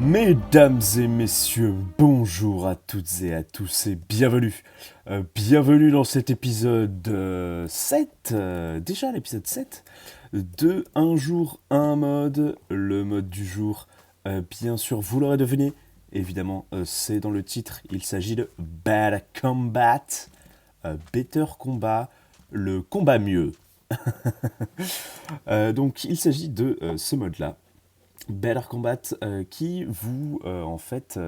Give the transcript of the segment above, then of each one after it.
Mesdames et messieurs, bonjour à toutes et à tous et bienvenue. Bienvenue dans cet épisode 7, déjà l'épisode 7 de Un jour, un mode. Le mode du jour, bien sûr, vous l'aurez deviné, évidemment, c'est dans le titre, il s'agit de Bad Combat, Better Combat, le combat mieux. Donc il s'agit de ce mode-là. Better Combat qui vous en fait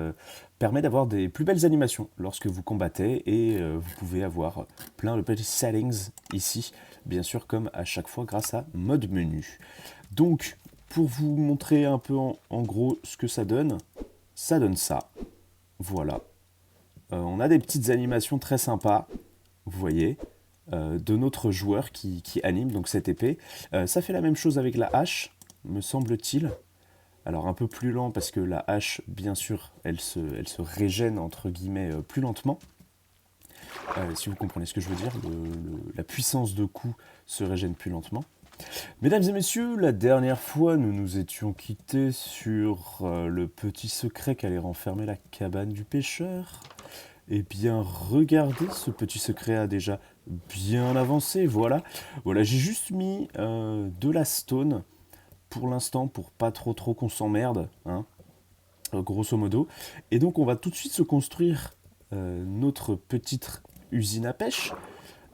permet d'avoir des plus belles animations lorsque vous combattez et vous pouvez avoir plein de petits settings ici, bien sûr comme à chaque fois grâce à mode menu. Donc pour vous montrer un peu en gros ce que ça donne ça. Voilà. On a des petites animations très sympas, vous voyez, de notre joueur qui anime donc cette épée. Ça fait la même chose avec la hache, me semble-t-il. Alors un peu plus lent parce que la hache, bien sûr, elle se régène entre guillemets plus lentement. Si vous comprenez ce que je veux dire, la puissance de coup se régène plus lentement. Mesdames et messieurs, la dernière fois, nous nous étions quittés sur le petit secret qu'allait renfermer la cabane du pêcheur. Eh bien, regardez, ce petit secret a déjà bien avancé, voilà. Voilà, j'ai juste mis de la stone pour l'instant, pour pas trop qu'on s'emmerde, hein, grosso modo. Et donc on va tout de suite se construire notre petite usine à pêche.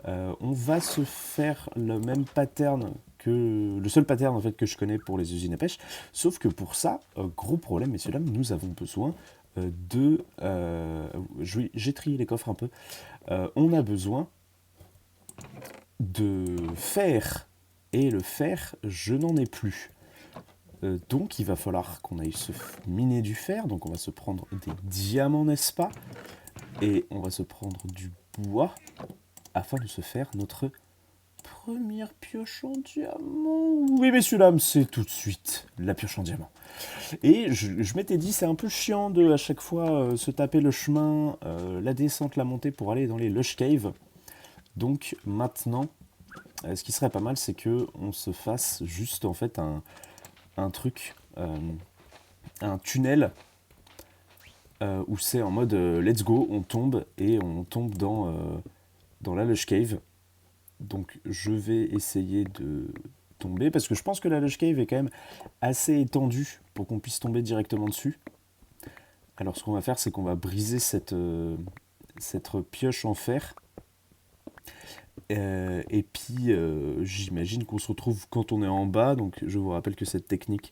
On va se faire le même pattern que le seul pattern en fait que je connais pour les usines à pêche, sauf que pour ça, gros problème, messieurs dames, nous avons besoin de... j'ai trié les coffres un peu. On a besoin de fer, et le fer, je n'en ai plus. Donc il va falloir qu'on aille se miner du fer, donc on va se prendre des diamants, n'est-ce pas? Et on va se prendre du bois afin de se faire notre première pioche en diamant. Oui messieurs dames, c'est tout de suite la pioche en diamant. Et je m'étais dit, c'est un peu chiant de à chaque fois se taper le chemin, la descente, la montée pour aller dans les Lush Caves. Donc maintenant, ce qui serait pas mal, c'est que on se fasse juste en fait un truc, un tunnel où c'est en mode let's go, on tombe et on tombe dans la Lush Cave. Donc je vais essayer de tomber parce que je pense que la Lush Cave est quand même assez étendue pour qu'on puisse tomber directement dessus. Alors ce qu'on va faire, c'est qu'on va briser cette pioche en fer. Et puis j'imagine qu'on se retrouve quand on est en bas. Donc je vous rappelle que cette technique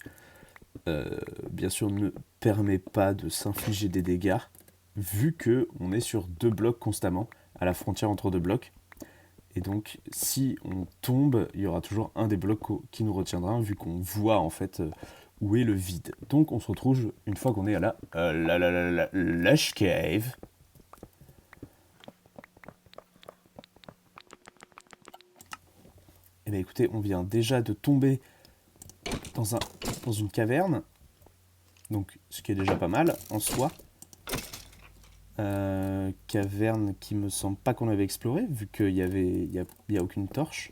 bien sûr ne permet pas de s'infliger des dégâts vu que on est sur deux blocs constamment à la frontière entre deux blocs et donc si on tombe il y aura toujours un des blocs qui nous retiendra vu qu'on voit en fait où est le vide. Donc on se retrouve une fois qu'on est à la Lush Cave. Et bien écoutez, on vient déjà de tomber dans une caverne, donc ce qui est déjà pas mal en soi. Caverne qui me semble pas qu'on avait exploré vu qu'il y a aucune torche.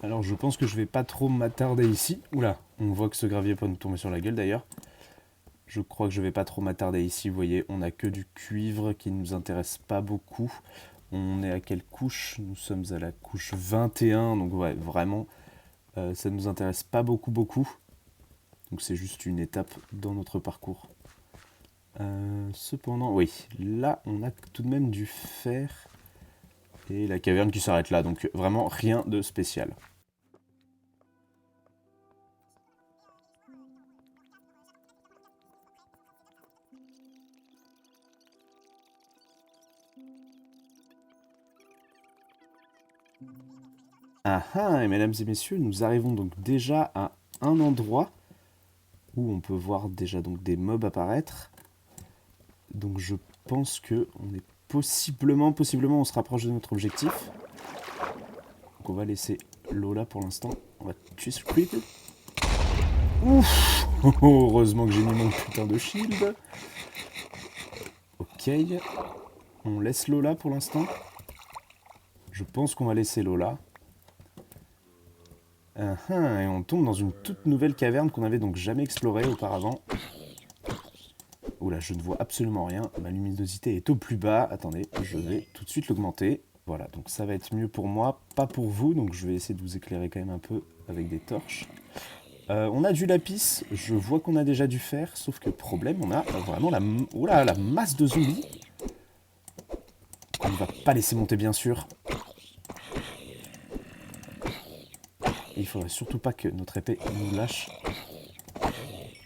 Alors je pense que je vais pas trop m'attarder ici. Oula, on voit que ce gravier peut nous tomber sur la gueule d'ailleurs. Je crois que je vais pas trop m'attarder ici. Vous voyez, on a que du cuivre qui ne nous intéresse pas beaucoup. On est à quelle couche? Nous sommes à la couche 21, donc ouais, vraiment, ça ne nous intéresse pas beaucoup. Donc c'est juste une étape dans notre parcours. Cependant, oui, là on a tout de même du fer et la caverne qui s'arrête là, donc vraiment rien de spécial. Ah ah, et mesdames et messieurs, nous arrivons donc déjà à un endroit où on peut voir déjà donc des mobs apparaître. Donc je pense que on est possiblement on se rapproche de notre objectif. Donc on va laisser Lola pour l'instant. On va tuer ce creep. Ouf. Heureusement que j'ai mis mon putain de shield. Ok. On laisse Lola pour l'instant. Je pense qu'on va laisser Lola. Et on tombe dans une toute nouvelle caverne qu'on avait donc jamais explorée auparavant. Oula, je ne vois absolument rien. Ma luminosité est au plus bas. Attendez, je vais tout de suite l'augmenter. Voilà, donc ça va être mieux pour moi, pas pour vous. Donc je vais essayer de vous éclairer quand même un peu avec des torches. On a du lapis. Je vois qu'on a déjà du fer. Sauf que problème, on a vraiment oula, la masse de zombies. On ne va pas laisser monter, bien sûr. Et il faudrait surtout pas que notre épée nous lâche.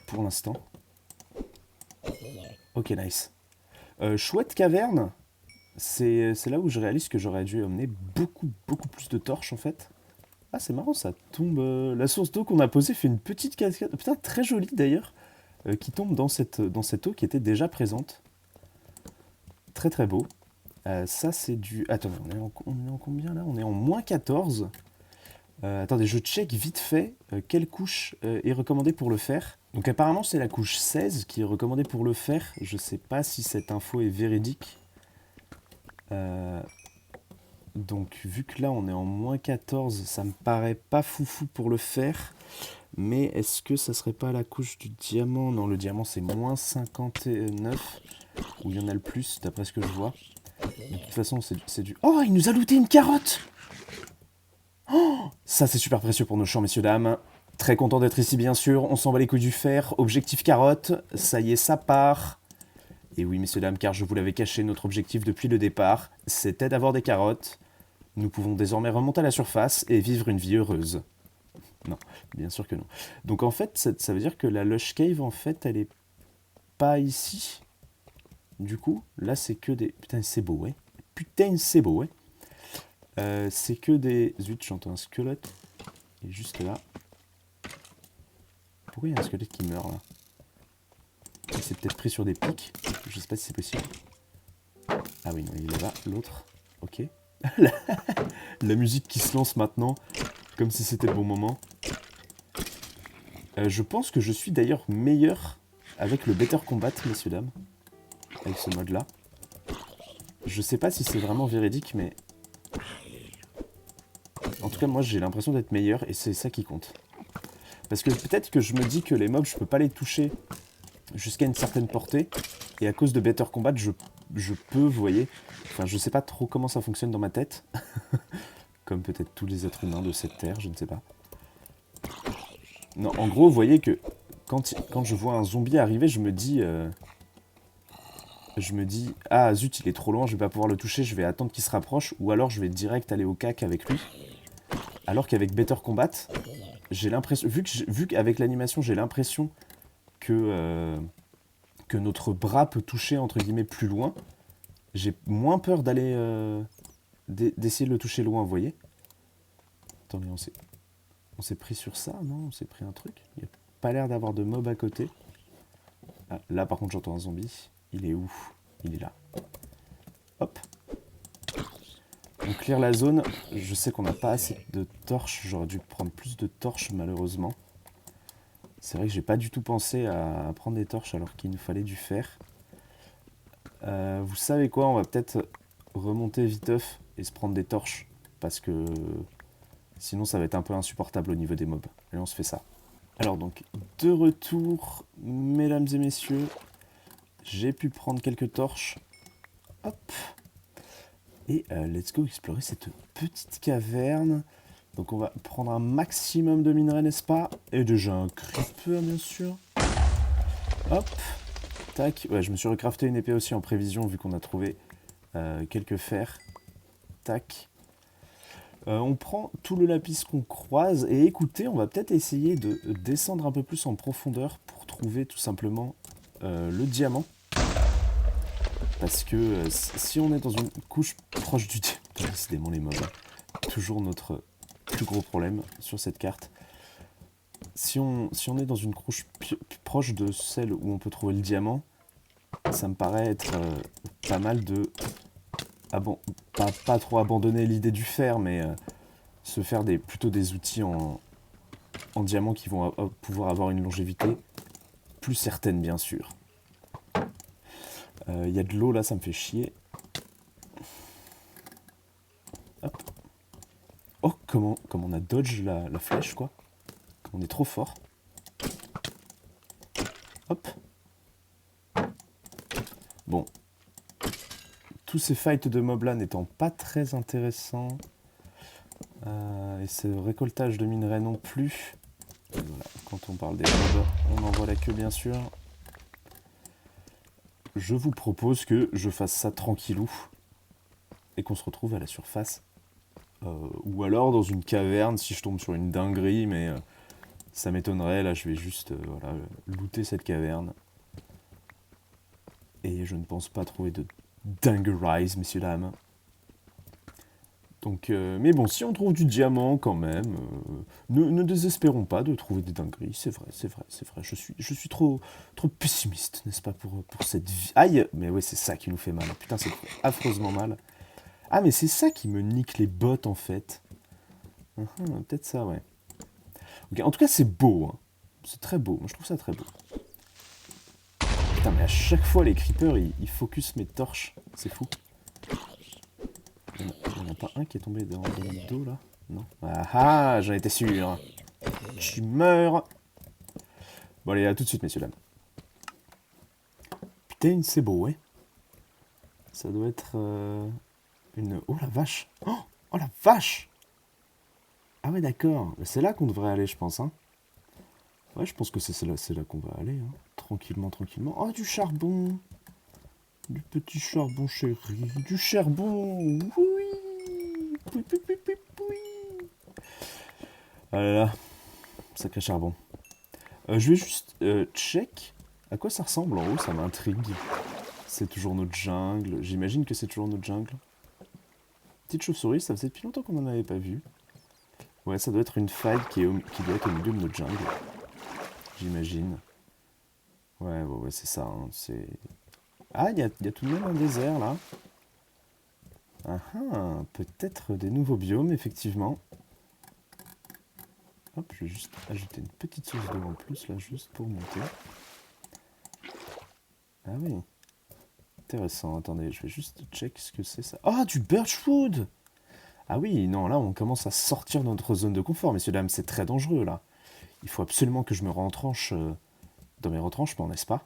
Pour l'instant. Ok, nice. Chouette caverne. C'est là où je réalise que j'aurais dû emmener beaucoup plus de torches en fait. Ah, c'est marrant, ça tombe. La source d'eau qu'on a posée fait une petite cascade. Putain, très jolie d'ailleurs. Qui tombe dans cette eau qui était déjà présente. Très beau. Ça, c'est du. Attends, on est en combien là? On est en -14. Attendez, je check vite fait quelle couche est recommandée pour le fer. Donc apparemment c'est la couche 16 qui est recommandée pour le fer. Je sais pas si cette info est véridique. Donc vu que là on est en -14, ça me paraît pas foufou pour le fer. Mais est-ce que ça serait pas la couche du diamant? Non, le diamant c'est -59. Où il y en a le plus d'après ce que je vois. De toute façon c'est du... Oh, il nous a looté une carotte! Ça, c'est super précieux pour nos champs, messieurs, dames. Très content d'être ici, bien sûr. On s'en bat les couilles du fer. Objectif carotte. Ça y est, ça part. Et oui, messieurs, dames, car je vous l'avais caché, notre objectif depuis le départ, c'était d'avoir des carottes. Nous pouvons désormais remonter à la surface et vivre une vie heureuse. Non, bien sûr que non. Donc, en fait, ça veut dire que la Lush Cave, en fait, elle est pas ici. Du coup, là, c'est que des... Putain, c'est beau, ouais. Putain, c'est beau, ouais. C'est que des... Zut, j'entends un squelette. Et juste là. Pourquoi il y a un squelette qui meurt là? Il s'est peut-être pris sur des pics. Je sais pas si c'est possible. Ah oui, non, il est là-bas. L'autre. Ok. La musique qui se lance maintenant. Comme si c'était le bon moment. Je pense que je suis d'ailleurs meilleur avec le Better Combat, messieurs, dames. Avec ce mode-là. Je sais pas si c'est vraiment véridique, mais... En tout cas, moi, j'ai l'impression d'être meilleur et c'est ça qui compte. Parce que peut-être que je me dis que les mobs, je peux pas les toucher jusqu'à une certaine portée. Et à cause de Better Combat, je peux, vous voyez. Enfin, je sais pas trop comment ça fonctionne dans ma tête. Comme peut-être tous les êtres humains de cette terre, je ne sais pas. Non, en gros, vous voyez que quand je vois un zombie arriver, je me dis... ah zut, il est trop loin, je vais pas pouvoir le toucher, je vais attendre qu'il se rapproche. Ou alors je vais direct aller au cac avec lui. Alors qu'avec Better Combat, j'ai l'impression... Vu qu'avec l'animation, j'ai l'impression que notre bras peut toucher, entre guillemets, plus loin, j'ai moins peur d'aller... d'essayer de le toucher loin, vous voyez. Attendez, on s'est pris sur ça, non? On s'est pris un truc. Il n'y a pas l'air d'avoir de mob à côté. Ah, là, par contre, j'entends un zombie. Il est où? Il est là. Hop. On clear la zone. Je sais qu'on n'a pas assez de torches. J'aurais dû prendre plus de torches, malheureusement. C'est vrai que j'ai pas du tout pensé à prendre des torches alors qu'il nous fallait du fer. Vous savez quoi? On va peut-être remonter viteuf et se prendre des torches. Parce que sinon ça va être un peu insupportable au niveau des mobs. Et on se fait ça. Alors donc, de retour, mesdames et messieurs. J'ai pu prendre quelques torches. Hop. Et let's go explorer cette petite caverne. Donc on va prendre un maximum de minerais, n'est-ce pas? Et déjà un creeper, bien sûr. Hop. Tac. Ouais, je me suis recrafté une épée aussi en prévision, vu qu'on a trouvé quelques fers. Tac. On prend tout le lapis qu'on croise. Et écoutez, on va peut-être essayer de descendre un peu plus en profondeur pour trouver tout simplement le diamant. Parce que si on est dans une couche proche du diamant... Décidément les mobs. Toujours notre plus gros problème sur cette carte. Si on est dans une couche proche de celle où on peut trouver le diamant, ça me paraît être pas mal de... pas trop abandonner l'idée du fer, mais se faire plutôt des outils en diamant qui vont pouvoir avoir une longévité plus certaine, bien sûr. Il y a de l'eau là, ça me fait chier. Hop. Oh, comment on a dodge la flèche, quoi. On est trop fort. Hop. Bon, tous ces fights de mobs là n'étant pas très intéressants, et ce récoltage de minerais non plus. Et voilà, quand on parle des mobs, on en voit la queue bien sûr. Je vous propose que je fasse ça tranquillou et qu'on se retrouve à la surface. Ou alors dans une caverne si je tombe sur une dinguerie, mais ça m'étonnerait. Là, je vais juste voilà, looter cette caverne. Et je ne pense pas trouver de dingueries, messieurs, dames. Donc, mais bon, si on trouve du diamant quand même, ne désespérons pas de trouver des dingueries. C'est vrai, c'est vrai, c'est vrai. Je suis trop pessimiste, n'est-ce pas, pour cette vie. Aïe, mais ouais, c'est ça qui nous fait mal. Putain, c'est affreusement mal. Ah, mais c'est ça qui me nique les bottes, en fait. Peut-être ça, ouais. Okay, en tout cas, c'est beau. Hein. C'est très beau. Moi, je trouve ça très beau. Putain, mais à chaque fois, les creepers, ils focus mes torches. C'est fou. Il n'y en a pas un qui est tombé dans le dos, là? Non. Ah ah, j'en étais sûr. Tu meurs. Bon, allez, à tout de suite, messieurs, dames. Putain, c'est beau, ouais. Ça doit être une... Oh, la vache. Oh, la vache. Ah ouais, d'accord. C'est là qu'on devrait aller, je pense, hein. Ouais, je pense que c'est là qu'on va aller, hein. Tranquillement, tranquillement. Oh, du charbon. Du petit charbon, chéri. Du charbon. Oui. Oui, oui, oui, oui, oui. Ah là là. Sacré charbon. Je vais juste check à quoi ça ressemble en haut, ça m'intrigue. C'est toujours notre jungle. J'imagine que c'est toujours notre jungle. Petite chauve-souris, ça faisait depuis longtemps qu'on n'en avait pas vu. Ouais, ça doit être une faille qui doit être au milieu de notre jungle. J'imagine. Ouais, c'est ça. Hein, c'est... Ah, il y a tout de même un désert, là. Peut-être des nouveaux biomes, effectivement. Hop, je vais juste ajouter une petite source d'eau en plus, là, juste pour monter. Ah oui. Intéressant, attendez, je vais juste check ce que c'est, ça. Ah, du birchwood! Ah oui, non, là, on commence à sortir de notre zone de confort, messieurs, dames, c'est très dangereux, là. Il faut absolument que je me retranche dans mes retranchements, n'est-ce pas?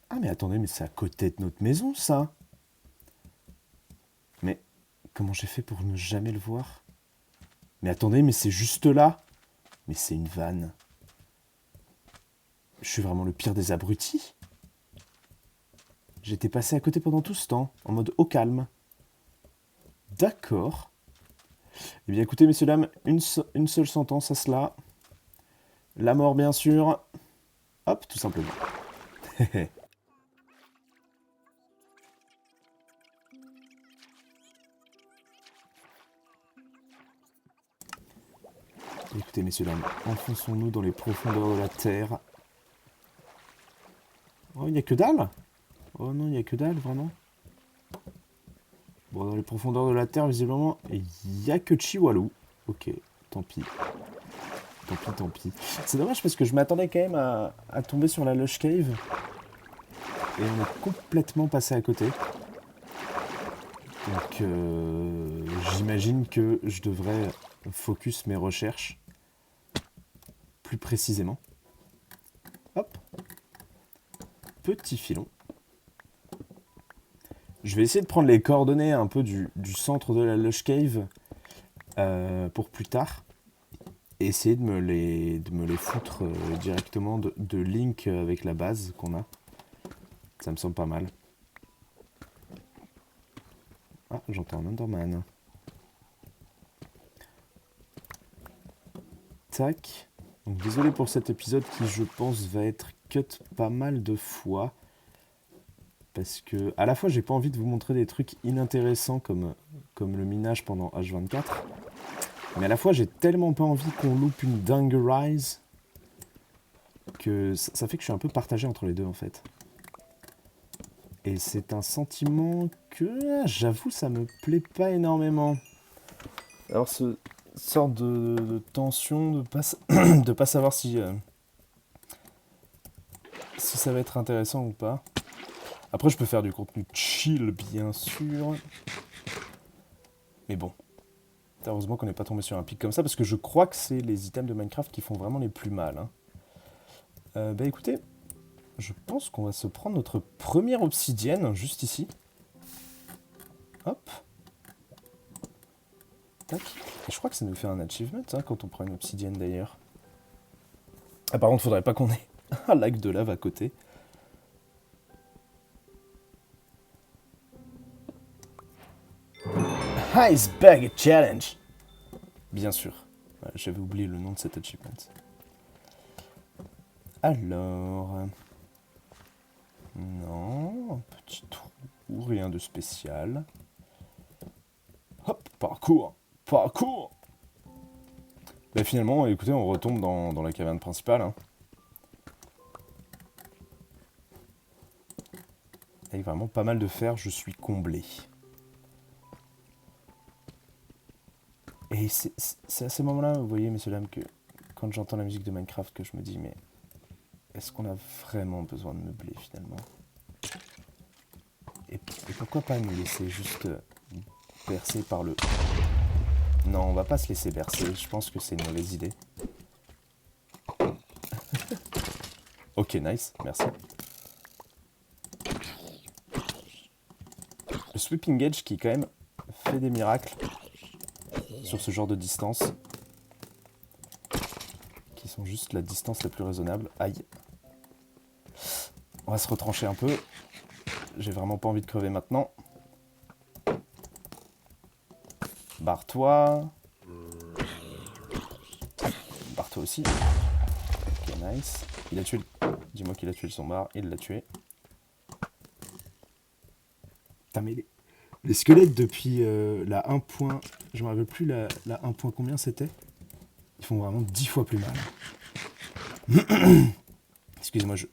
Ah, mais attendez, mais c'est à côté de notre maison, ça. Mais comment j'ai fait pour ne jamais le voir? Mais attendez, mais c'est juste là. Mais c'est une vanne. Je suis vraiment le pire des abrutis. J'étais passé à côté pendant tout ce temps, en mode au calme. D'accord. Eh bien écoutez, messieurs, dames, une seule sentence à cela. La mort, bien sûr. Hop, tout simplement. Écoutez, messieurs, dames, enfonçons-nous dans les profondeurs de la Terre. Oh, il n'y a que dalle? Oh non, il n'y a que dalle, vraiment. Bon, dans les profondeurs de la Terre, visiblement, il n'y a que Chihuahua. Ok, tant pis. Tant pis. C'est dommage parce que je m'attendais quand même à tomber sur la Lush Cave. Et on est complètement passé à côté. Donc, j'imagine que je devrais focus mes recherches plus précisément. Hop. Petit filon. Je vais essayer de prendre les coordonnées un peu du centre de la Lush Cave pour plus tard. Et essayer de me les foutre directement de link avec la base qu'on a. Ça me semble pas mal. Ah, j'entends un Enderman. Tac. Donc désolé pour cet épisode qui, je pense, va être cut pas mal de fois. Parce que, à la fois, j'ai pas envie de vous montrer des trucs inintéressants comme le minage pendant H24. Mais à la fois, j'ai tellement pas envie qu'on loupe une dingue rise que ça fait que je suis un peu partagé entre les deux, en fait. Et c'est un sentiment que, j'avoue, ça me plaît pas énormément. Alors, ce sorte de tension, de pas savoir si ça va être intéressant ou pas. Après, je peux faire du contenu chill, bien sûr. Mais bon. Heureusement qu'on n'est pas tombé sur un pic comme ça, parce que je crois que c'est les items de Minecraft qui font vraiment les plus mal. Hein. Bah écoutez, je pense qu'on va se prendre notre première obsidienne, juste ici. Hop. Tac. Et je crois que ça nous fait un achievement hein, quand on prend une obsidienne d'ailleurs. Ah par contre, faudrait pas qu'on ait un lac de lave à côté. Iceberg Challenge. Bien sûr. J'avais oublié le nom de cet achievement. Alors... Non, un petit trou, rien de spécial. Hop, parcours, parcours. Bah finalement, écoutez, on retombe dans la caverne principale. Hein. Avec vraiment pas mal de fer, je suis comblé. Et c'est à ces moments-là, vous voyez, messieurs, dames, que quand j'entends la musique de Minecraft, que je me dis, mais est-ce qu'on a vraiment besoin de meubler finalement et pourquoi pas nous laisser juste bercer par le... Non, on va pas se laisser bercer, je pense que c'est une mauvaise idée. Ok, nice, merci. Le Sweeping Edge qui quand même fait des miracles sur ce genre de distance. Qui sont juste la distance la plus raisonnable. Aïe. On va se retrancher un peu. J'ai vraiment pas envie de crever maintenant. Barre-toi. Barre-toi aussi. Ok, nice. Il a tué le... Dis-moi qu'il a tué le sombar. Il l'a tué. Putain, mais les squelettes depuis la 1. Je me rappelle plus la 1. Combien c'était. Ils font vraiment 10 fois plus mal. Excusez-moi, je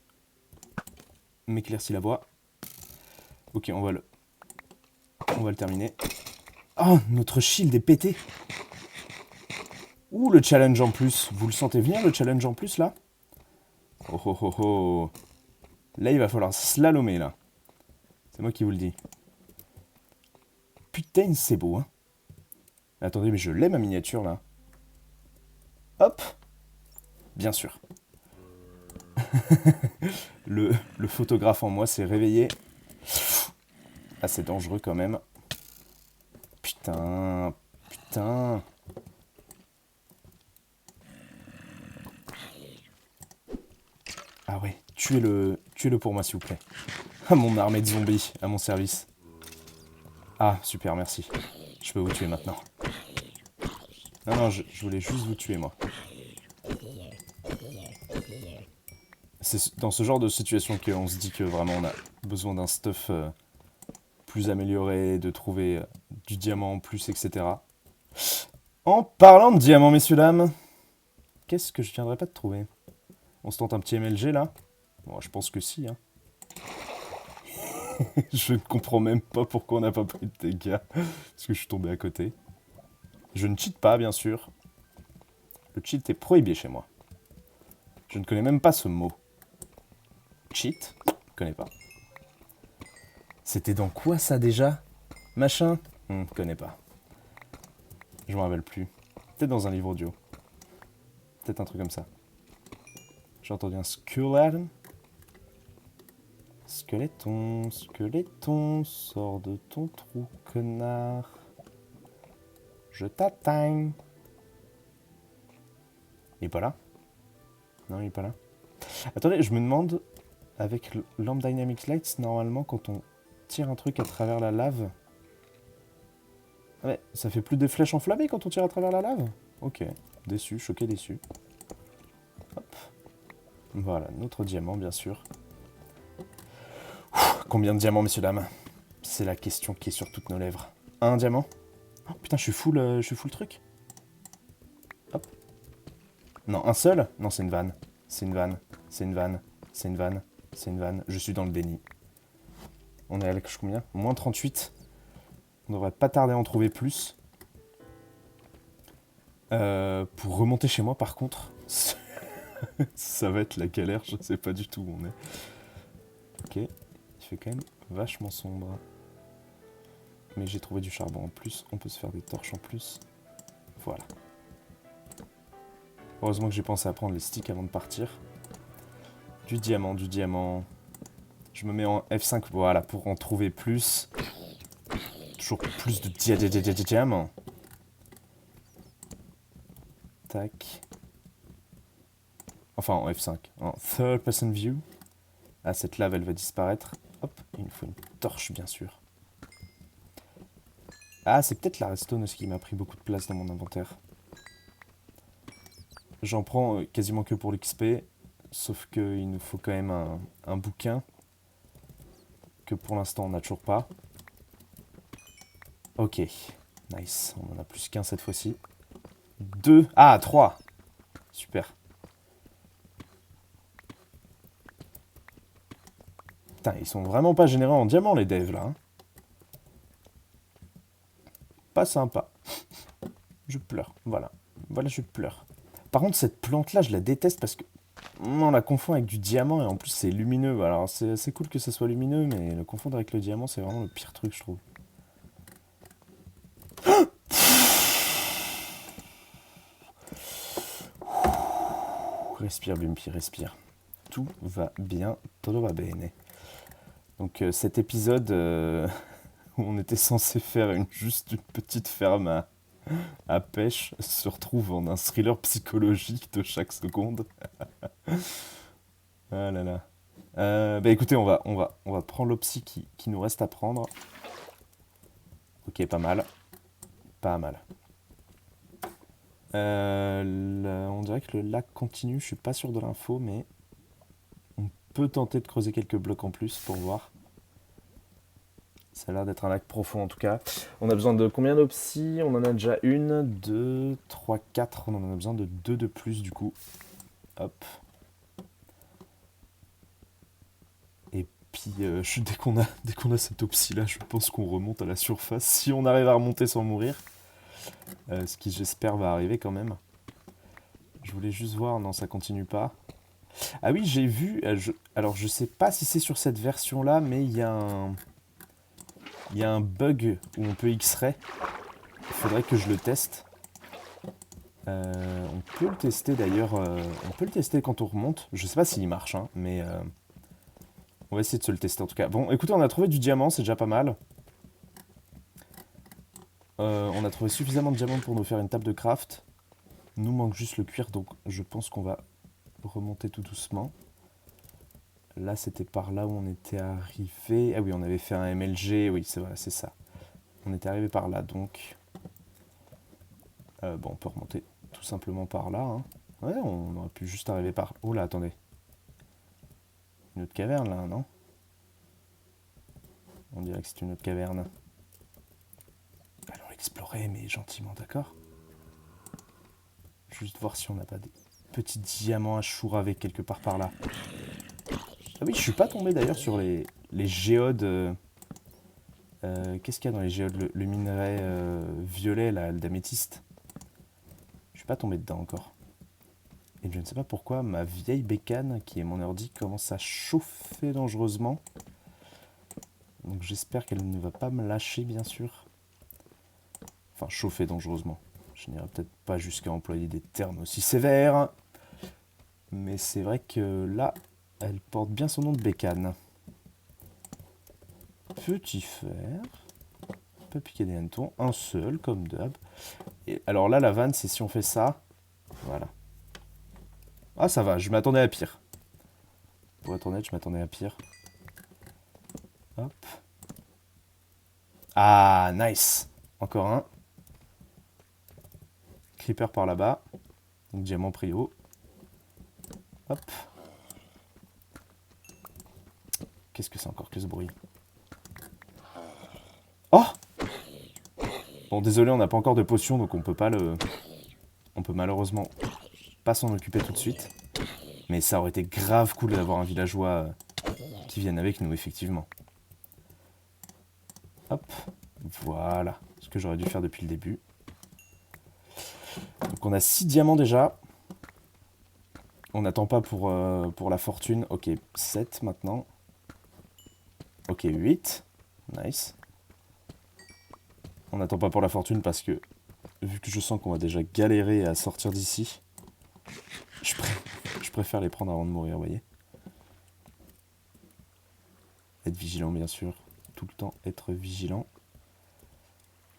m'éclaircis la voix. Ok, on va le terminer. Oh, notre shield est pété. Ouh, le challenge en plus. Vous le sentez venir, le challenge en plus, là? Oh oh oh oh. Là, il va falloir slalomer, là. C'est moi qui vous le dis. Putain, c'est beau, hein. Attendez, mais je l'ai, ma miniature, là. Hop. Bien sûr. le photographe en moi s'est réveillé. Ah, c'est dangereux, quand même. Putain. Putain. Ah ouais, tuez-le pour moi, s'il vous plaît. Ah, mon armée de zombies, à mon service. Ah, super, merci. Je peux vous tuer maintenant. Non, non, je voulais juste vous tuer, moi. C'est dans ce genre de situation qu'on se dit que vraiment on a besoin d'un stuff plus amélioré, de trouver du diamant en plus, etc. En parlant de diamant, messieurs, dames, qu'est-ce que je viendrais pas de trouver? On se tente un petit MLG, là? Bon, je pense que si, hein. Je ne comprends même pas pourquoi on n'a pas pris de dégâts. Parce que je suis tombé à côté. Je ne cheat pas, bien sûr. Le cheat est prohibé chez moi. Je ne connais même pas ce mot. Cheat? Je ne connais pas. C'était dans quoi ça déjà? Machin? Je connais pas. Je m'en rappelle plus. Peut-être dans un livre audio. Peut-être un truc comme ça. J'ai entendu un skeleton. Squeletton, squeletton, sors de ton trou, connard. Je t'atteins. Il est pas là? Non, il est pas là. Attendez, je me demande, avec Lamp Dynamics Lights, normalement, quand on tire un truc à travers la lave... Ouais, ça fait plus des flèches enflammées quand on tire à travers la lave? Ok, déçu, choqué, déçu. Hop. Voilà, notre diamant, bien sûr. Combien de diamants, messieurs, dames? C'est la question qui est sur toutes nos lèvres. Un diamant? Oh, putain, je suis full truc. Hop. Non, un seul? Non, c'est une vanne. C'est une vanne. C'est une vanne. C'est une vanne. C'est une vanne. Je suis dans le déni. On est à combien? Moins 38. On devrait pas tarder à en trouver plus. Pour remonter chez moi, par contre, ça va être la galère. Je sais pas du tout où on est. Ok. Il fait quand même vachement sombre. Mais j'ai trouvé du charbon en plus. On peut se faire des torches en plus. Voilà. Heureusement que j'ai pensé à prendre les sticks avant de partir. Du diamant, du diamant. Je me mets en F5, voilà, pour en trouver plus. Toujours plus de diamants. Tac. Enfin, en F5. En third person view. Ah, cette lave, elle va disparaître. Hop, il me faut une torche, bien sûr. Ah, c'est peut-être la redstone aussi qui m'a pris beaucoup de place dans mon inventaire. J'en prends quasiment que pour l'XP. Sauf qu'il nous faut quand même un bouquin. Que pour l'instant, on n'a toujours pas. Ok. Nice. On en a plus qu'un cette fois-ci. 2. Ah, 3. Super. Putain, ils sont vraiment pas généreux en diamant, les devs, là. Hein. Pas sympa. Je pleure. Voilà. Voilà, je pleure. Par contre, cette plante-là, je la déteste parce que on la confond avec du diamant et en plus, c'est lumineux. Alors, c'est cool que ça soit lumineux, mais le confondre avec le diamant, c'est vraiment le pire truc, je trouve. Respire, Bumpy, respire. Tout va bien, todo va bene. Donc, cet épisode où on était censé faire juste une petite ferme à pêche se retrouve en un thriller psychologique de chaque seconde. Ah là là. Bah écoutez, on va prendre l'opsie qui nous reste à prendre. Ok, pas mal. Pas mal. On dirait que le lac continue, je suis pas sûr de l'info, mais on peut tenter de creuser quelques blocs en plus pour voir. Ça a l'air d'être un lac profond en tout cas. On a besoin de combien d'opsies? On en a déjà une, 2, 3, 4. On en a besoin de 2 de plus du coup. Hop. Et puis dès qu'on a cette opsie là, je pense qu'on remonte à la surface. Si on arrive à remonter sans mourir. Ce qui j'espère va arriver quand même. Je voulais juste voir, non ça continue pas. Ah oui j'ai vu, alors je sais pas si c'est sur cette version là, mais il y a un bug où on peut X-ray. Il faudrait que je le teste. On peut le tester d'ailleurs, on peut le tester quand on remonte. Je sais pas s'il marche, hein, mais on va essayer de se le tester en tout cas. Bon écoutez, on a trouvé du diamant, c'est déjà pas mal. On a trouvé suffisamment de diamants pour nous faire une table de craft. Nous manque juste le cuir, donc je pense qu'on va remonter tout doucement. Là, c'était par là où on était arrivé. Ah oui, on avait fait un MLG, oui, c'est vrai, c'est ça. On était arrivé par là, donc... bon, on peut remonter tout simplement par là. Hein. Ouais, on aurait pu juste arriver par... Oh là, attendez. Une autre caverne, là, non? On dirait que c'est une autre caverne. Allons l'explorer, mais gentiment, d'accord? Juste voir si on n'a pas des petits diamants à chouraver quelque part par là. Ah oui, je suis pas tombé d'ailleurs sur les géodes. Qu'est-ce qu'il y a dans les géodes? Le minerai violet, là, d'améthyste. Je suis pas tombé dedans encore. Et je ne sais pas pourquoi ma vieille bécane, qui est mon ordi, commence à chauffer dangereusement. Donc j'espère qu'elle ne va pas me lâcher, bien sûr. Enfin, chauffer dangereusement. Je n'irai peut-être pas jusqu'à employer des termes aussi sévères. Mais c'est vrai que là, elle porte bien son nom de bécane. Petit fer. Pas piquer des hannetons. Un seul, comme d'hab. Et alors là, la vanne, c'est si on fait ça. Voilà. Ah, ça va, je m'attendais à pire. Pour être honnête, je m'attendais à pire. Hop. Ah, nice. Encore un. Creeper par là-bas. Donc diamant prio. Hop. Qu'est-ce que c'est encore que ce bruit? Oh! Bon, désolé, on n'a pas encore de potion, donc on peut pas le... On peut malheureusement pas s'en occuper tout de suite. Mais ça aurait été grave cool d'avoir un villageois qui vienne avec nous, effectivement. Hop. Voilà. Ce que j'aurais dû faire depuis le début. Donc on a 6 diamants déjà. On n'attend pas pour la fortune. Ok, 7 maintenant. Ok, 8. Nice. On n'attend pas pour la fortune parce que, vu que je sens qu'on va déjà galérer à sortir d'ici, je préfère les prendre avant de mourir, vous voyez. Être vigilant, bien sûr. Tout le temps être vigilant.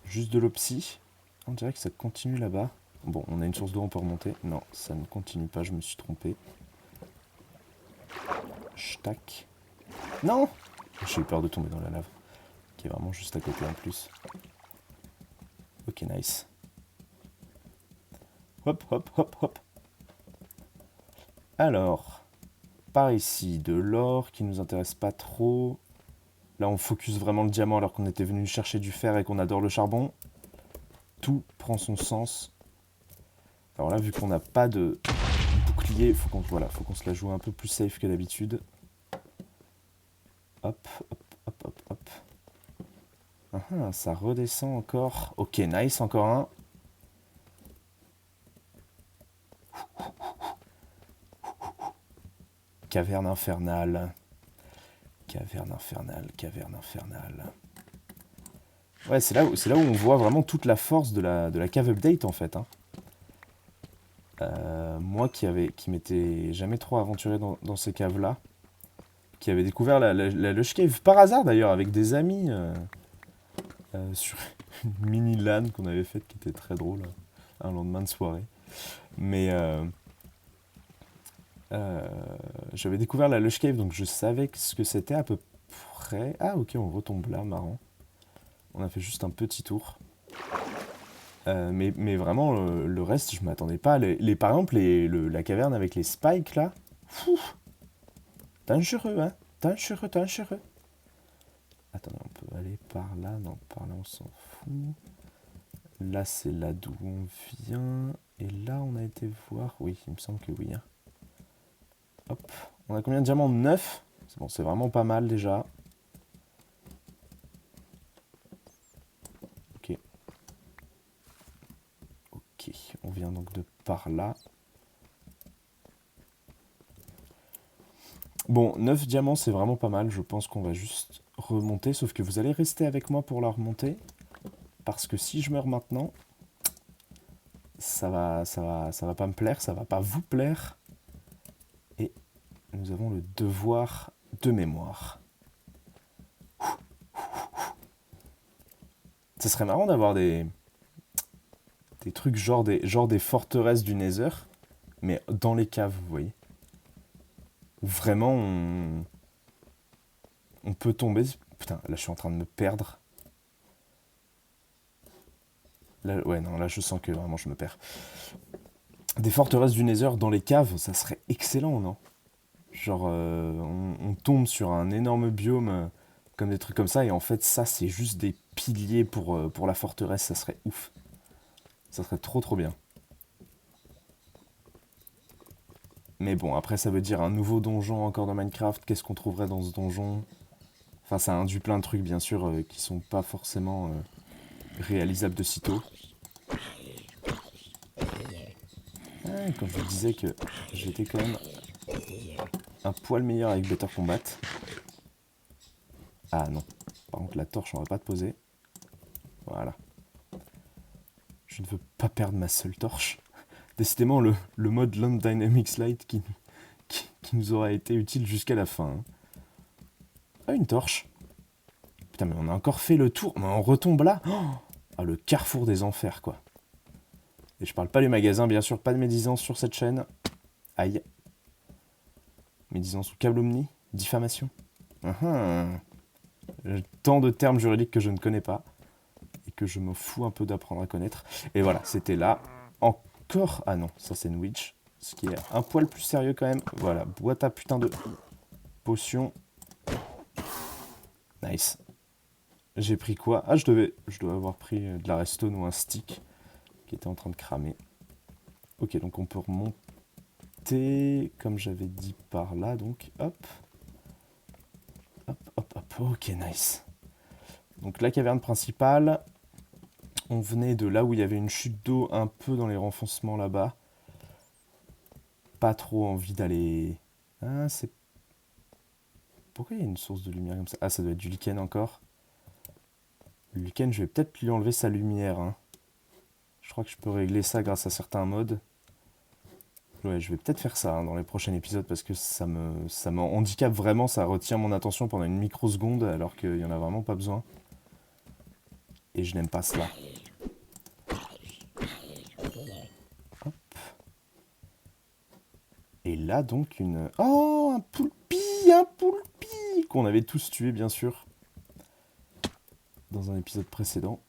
Juste de l'opsie. On dirait que ça continue là-bas. Bon, on a une source d'eau, on peut remonter. Non, ça ne continue pas, je me suis trompé. Ch'tac. Non! J'ai eu peur de tomber dans la lave. Qui est vraiment juste à côté en plus. Ok, nice. Hop, hop, hop, hop. Alors, par ici, de l'or qui nous intéresse pas trop. Là, on focus vraiment le diamant alors qu'on était venu chercher du fer et qu'on adore le charbon. Tout prend son sens. Alors là, vu qu'on n'a pas de bouclier, faut qu'on se la joue un peu plus safe que d'habitude. Hop, hop, hop, hop, hop. Ah, ça redescend encore. Ok, nice, encore un. Caverne infernale. Caverne infernale, caverne infernale. Ouais, c'est là où on voit vraiment toute la force de la cave update en fait. Hein. Moi qui m'étais jamais trop aventuré dans ces caves-là, qui avait découvert la Lush Cave par hasard d'ailleurs avec des amis sur une mini LAN qu'on avait faite qui était très drôle, un lendemain de soirée. Mais j'avais découvert la Lush Cave donc je savais ce que c'était à peu près. Ah ok, on retombe là, marrant. On a fait juste un petit tour. Mais vraiment, le reste, je m'attendais pas. Par exemple, la caverne avec les spikes, là. Fou, dangereux, hein. Dangereux, dangereux. Attendez, on peut aller par là. Non, par là, on s'en fout. Là, c'est là d'où on vient. Et là, on a été voir... Oui, il me semble que oui. Hein. Hop. On a combien de diamants? 9. C'est bon, c'est vraiment pas mal, déjà. Ok. Ok, on vient donc de par là. Bon, 9 diamants, c'est vraiment pas mal. Je pense qu'on va juste remonter. Sauf que vous allez rester avec moi pour la remonter. Parce que si je meurs maintenant, ça va pas me plaire, ça va pas vous plaire. Et nous avons le devoir de mémoire. Ce serait marrant d'avoir des trucs genre des forteresses du Nether, mais dans les caves, vous voyez. Où vraiment on peut tomber. Putain, là je suis en train de me perdre. Là, ouais, non, là je sens que vraiment je me perds. Des forteresses du Nether dans les caves, ça serait excellent, non? Genre, on tombe sur un énorme biome, comme des trucs comme ça, et en fait, ça, c'est juste des piliers pour la forteresse, ça serait ouf. Ça serait trop trop bien. Mais bon, après, ça veut dire un nouveau donjon encore dans Minecraft. Qu'est-ce qu'on trouverait dans ce donjon? Enfin, ça induit plein de trucs, bien sûr, qui sont pas forcément réalisables de sitôt. Ah, quand je vous disais que j'étais quand même un poil meilleur avec Better Combat. Ah non. Par contre, la torche, on va pas te poser. Voilà. Je ne veux pas perdre ma seule torche. Décidément, le mode Land Dynamics Light qui nous aura été utile jusqu'à la fin. Hein. Ah, une torche. Putain, mais on a encore fait le tour. Mais on retombe là. Oh ah, le carrefour des enfers, quoi. Et je parle pas du magasin, bien sûr, pas de médisance sur cette chaîne. Aïe. Médisance ou calomnie, diffamation. Tant de termes juridiques que je ne connais pas. Et que je me fous un peu d'apprendre à connaître. Et voilà, c'était là. Encore... Ah non, ça c'est une witch. Ce qui est un poil plus sérieux quand même. Voilà, bois ta putain de potion. Nice. J'ai pris quoi? Ah, je dois avoir pris de la redstone ou un stick qui était en train de cramer. Ok, donc on peut remonter, comme j'avais dit par là, donc hop. Hop, hop, hop. Ok, nice. Donc la caverne principale. On venait de là où il y avait une chute d'eau un peu dans les renfoncements là-bas. Pas trop envie d'aller... Ah, c'est... Pourquoi il y a une source de lumière comme ça? Ah, ça doit être du lichen encore. Le lichen, je vais peut-être lui enlever sa lumière. Hein. Je crois que je peux régler ça grâce à certains modes. Ouais, je vais peut-être faire ça hein, dans les prochains épisodes parce que ça me handicape vraiment, ça retient mon attention pendant une microseconde alors qu'il y en a vraiment pas besoin. Et je n'aime pas cela. Et là donc une... Oh, un poulpi qu'on avait tous tué bien sûr dans un épisode précédent.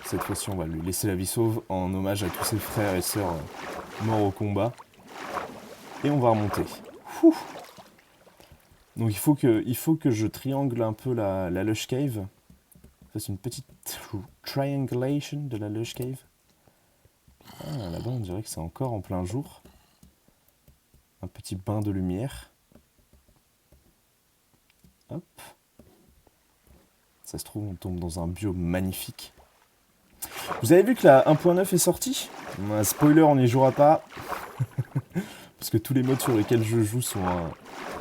Cette fois-ci on va lui laisser la vie sauve en hommage à tous ses frères et sœurs morts au combat. Et on va remonter. Ouh. Donc il faut que je triangle un peu la Lush Cave. Fasse une petite triangulation de la Lush Cave. Ah, là-bas on dirait que c'est encore en plein jour. Un petit bain de lumière. Hop. Ça se trouve, on tombe dans un biome magnifique. Vous avez vu que la 1.9 est sortie ? Spoiler, on n'y jouera pas. Parce que tous les modes sur lesquels je joue sont à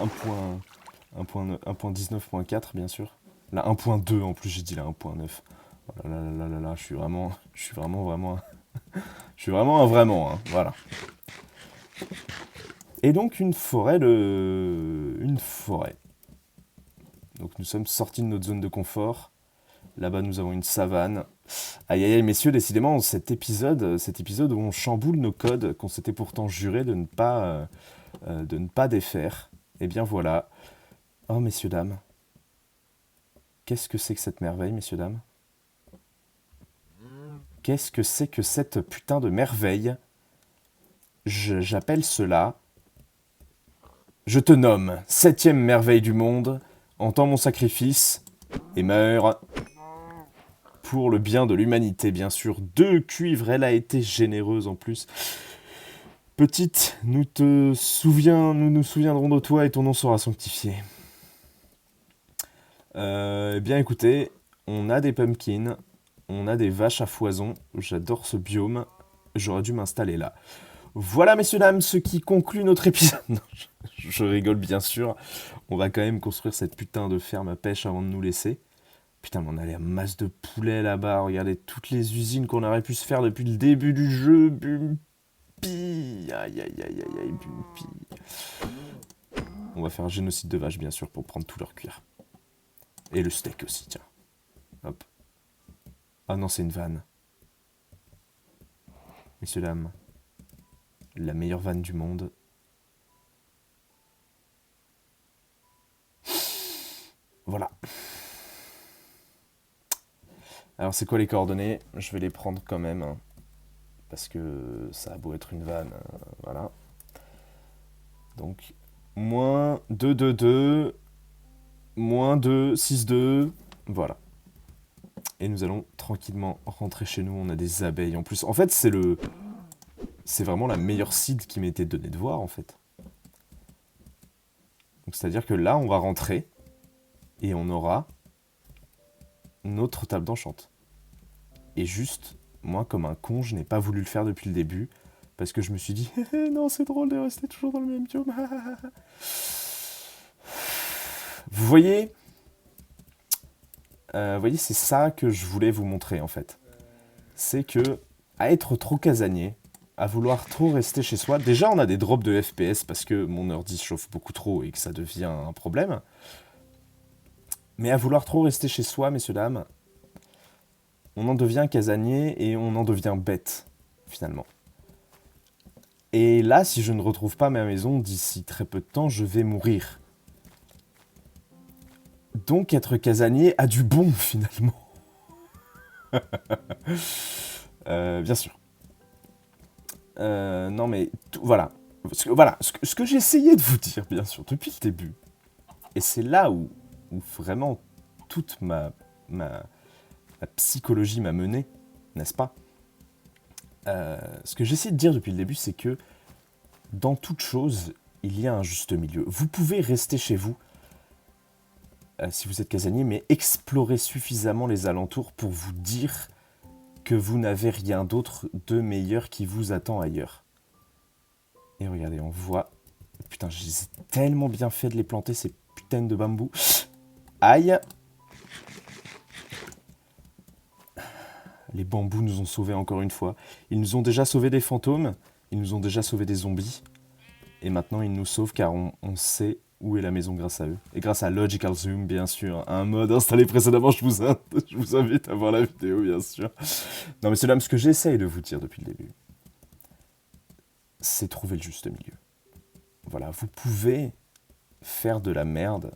1.19.4 bien sûr. La 1.2 en plus, j'ai dit la 1.9. Oh là là là là là, je suis vraiment un vraiment, hein, voilà. Et donc une forêt. Donc nous sommes sortis de notre zone de confort. Là-bas nous avons une savane. Aïe aïe aïe messieurs, décidément cet épisode où on chamboule nos codes qu'on s'était pourtant juré de ne pas défaire. Et bien voilà. Oh messieurs dames. Qu'est-ce que c'est que cette merveille messieurs dames ? Qu'est-ce que c'est que cette putain de merveille ? J'appelle cela... Je te nomme 7e merveille du monde, entends mon sacrifice et meurs. Pour le bien de l'humanité, bien sûr. 2 cuivres, elle a été généreuse en plus. Petite, nous nous souviendrons de toi et ton nom sera sanctifié. Eh bien écoutez, on a des pumpkins, on a des vaches à foison, j'adore ce biome, j'aurais dû m'installer là. Voilà messieurs dames, ce qui conclut notre épisode. Non, je rigole bien sûr, on va quand même construire cette putain de ferme à pêche avant de nous laisser. Putain, mais on a les masses de poulets là-bas, regardez toutes les usines qu'on aurait pu se faire depuis le début du jeu, Bumpy. Aïe aïe aïe aïe aïe, Bumpy. On va faire un génocide de vaches bien sûr pour prendre tout leur cuir. Et le steak aussi, tiens. Hop. Ah non, c'est une vanne. Messieurs, dames, la meilleure vanne du monde. Voilà. Alors, c'est quoi les coordonnées ? Je vais les prendre quand même. Hein, parce que ça a beau être une vanne. Voilà. Donc, moins 2, 2, 2. Moins 2, 6, 2. Voilà. Et nous allons tranquillement rentrer chez nous. On a des abeilles en plus. En fait, c'est vraiment la meilleure seed qui m'était donnée de voir, en fait. Donc, c'est-à-dire que là, on va rentrer et on aura notre table d'enchante. Et juste, moi, comme un con, je n'ai pas voulu le faire depuis le début parce que je me suis dit non, c'est drôle de rester toujours dans le même biome. Vous voyez, c'est ça que je voulais vous montrer en fait. C'est que à être trop casanier, à vouloir trop rester chez soi, déjà on a des drops de FPS parce que mon ordi se chauffe beaucoup trop et que ça devient un problème. Mais à vouloir trop rester chez soi, messieurs, dames, on en devient casanier et on en devient bête, finalement. Et là, si je ne retrouve pas ma maison d'ici très peu de temps, je vais mourir. Donc être casanier a du bon, finalement. Bien sûr. Non mais, voilà. Voilà, ce que j'ai essayé de vous dire, bien sûr, depuis le début, et c'est là où vraiment toute ma psychologie m'a mené, n'est-ce pas ? Ce que j'essaie de dire depuis le début, c'est que dans toute chose, il y a un juste milieu. Vous pouvez rester chez vous, si vous êtes casanier, mais explorer suffisamment les alentours pour vous dire que vous n'avez rien d'autre de meilleur qui vous attend ailleurs. Et regardez, on voit... Putain, j'ai tellement bien fait de les planter, ces putains de bambous. Aïe! Les bambous nous ont sauvés encore une fois. Ils nous ont déjà sauvé des fantômes, Ils nous ont déjà sauvé des zombies. Et maintenant, ils nous sauvent car on sait où est la maison grâce à eux. Et grâce à Logical Zoom, bien sûr. Un mode installé précédemment, je vous invite à voir la vidéo, bien sûr. Non, mais c'est là ce que j'essaye de vous dire depuis le début. C'est trouver le juste milieu. Voilà, vous pouvez faire de la merde,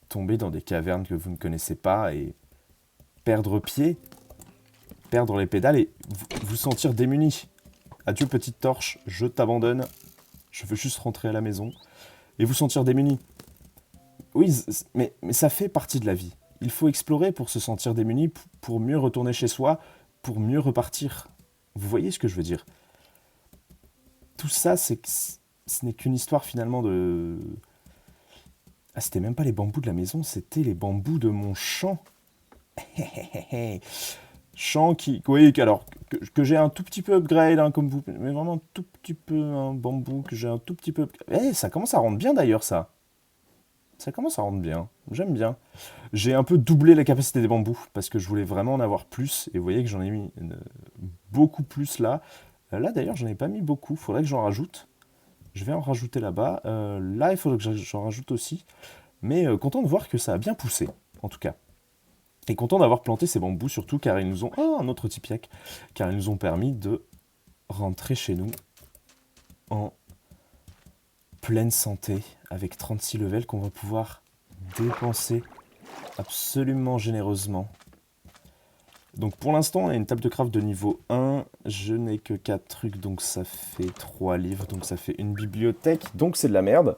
tomber dans des cavernes que vous ne connaissez pas et perdre pied, perdre les pédales et vous sentir démuni. Adieu petite torche, je t'abandonne, je veux juste rentrer à la maison. Et vous sentir démuni. Oui, mais ça fait partie de la vie. Il faut explorer pour se sentir démuni, pour mieux retourner chez soi, pour mieux repartir. Vous voyez ce que je veux dire? Tout ça, ce n'est qu'une histoire finalement de... Ah, c'était même pas les bambous de la maison, c'était les bambous de mon champ. Champ qui... Oui, alors, que j'ai un tout petit peu upgrade, hein, comme vous... Mais vraiment un tout petit peu, un bambou que j'ai un tout petit peu... ça commence à rendre bien d'ailleurs, ça. Ça commence à rendre bien. J'aime bien. J'ai un peu doublé la capacité des bambous, parce que je voulais vraiment en avoir plus. Et vous voyez que j'en ai mis beaucoup plus là. Là, d'ailleurs, j'en ai pas mis beaucoup. Faudrait que j'en rajoute. Je vais en rajouter là-bas. Là, il faudrait que j'en rajoute aussi. Mais content de voir que ça a bien poussé, en tout cas. Et content d'avoir planté ces bambous, surtout car ils nous ont... Oh, un autre tipiac. Car ils nous ont permis de rentrer chez nous en pleine santé, avec 36 levels qu'on va pouvoir dépenser absolument généreusement. Donc pour l'instant, on a une table de craft de niveau 1. Je n'ai que 4 trucs, donc ça fait 3 livres, donc ça fait une bibliothèque. Donc c'est de la merde.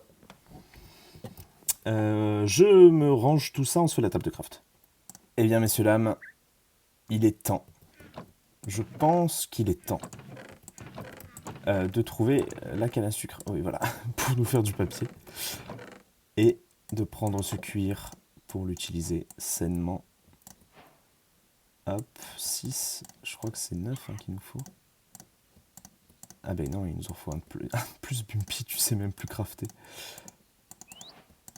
Je me range tout ça, on se fait la table de craft. Eh bien, messieurs, dames, il est temps. Je pense qu'il est temps de trouver la canne à sucre. Oui, voilà, pour nous faire du papier. Et de prendre ce cuir pour l'utiliser sainement. Hop, 6, je crois que c'est 9 qu'il nous faut. Ah ben non, il nous en faut un plus. Plus Bumpy, tu sais même plus crafter.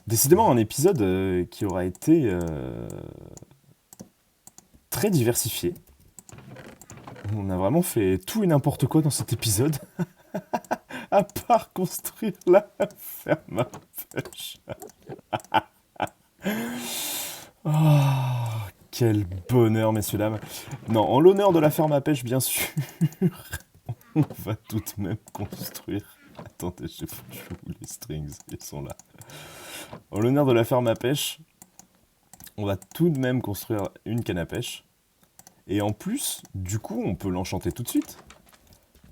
Décidément un épisode qui aura été très diversifié. On a vraiment fait tout et n'importe quoi dans cet épisode. À part construire la ferme à pêche. Oh, quel bonheur, messieurs, dames. Non, en l'honneur de la ferme à pêche, bien sûr, on va tout de même construire... Attendez, j'ai foutu où les strings, ils sont là. En l'honneur de la ferme à pêche, on va tout de même construire une canne à pêche. Et en plus, du coup, on peut l'enchanter tout de suite.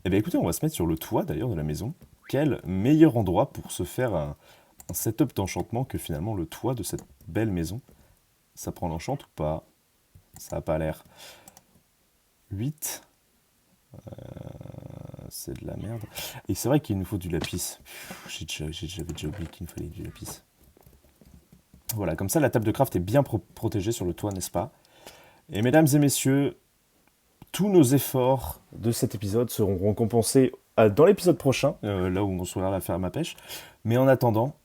Eh bien écoutez, on va se mettre sur le toit d'ailleurs de la maison. Quel meilleur endroit pour se faire un setup d'enchantement que finalement le toit de cette belle maison. Ça prend l'enchant ou pas? Ça n'a pas l'air. 8. C'est de la merde. Et c'est vrai qu'il nous faut du lapis. J'avais déjà oublié qu'il nous fallait du lapis. Voilà, comme ça la table de craft est bien protégée sur le toit, n'est-ce pas? Et mesdames et messieurs, tous nos efforts de cet épisode seront récompensés dans l'épisode prochain, là où on construira la ferme à pêche. Mais en attendant,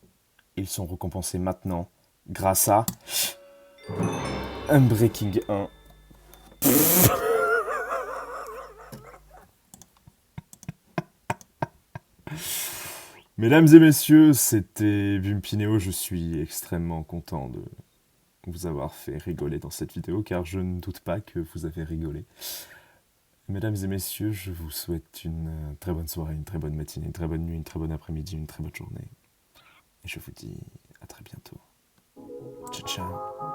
ils sont récompensés maintenant grâce à Unbreaking 1. Mesdames et messieurs, c'était Bumpineo. Je suis extrêmement content de vous avoir fait rigoler dans cette vidéo, car je ne doute pas que vous avez rigolé. Mesdames et messieurs, je vous souhaite une très bonne soirée, une très bonne matinée, une très bonne nuit, une très bonne après-midi, une très bonne journée. Et je vous dis à très bientôt. Ciao, ciao.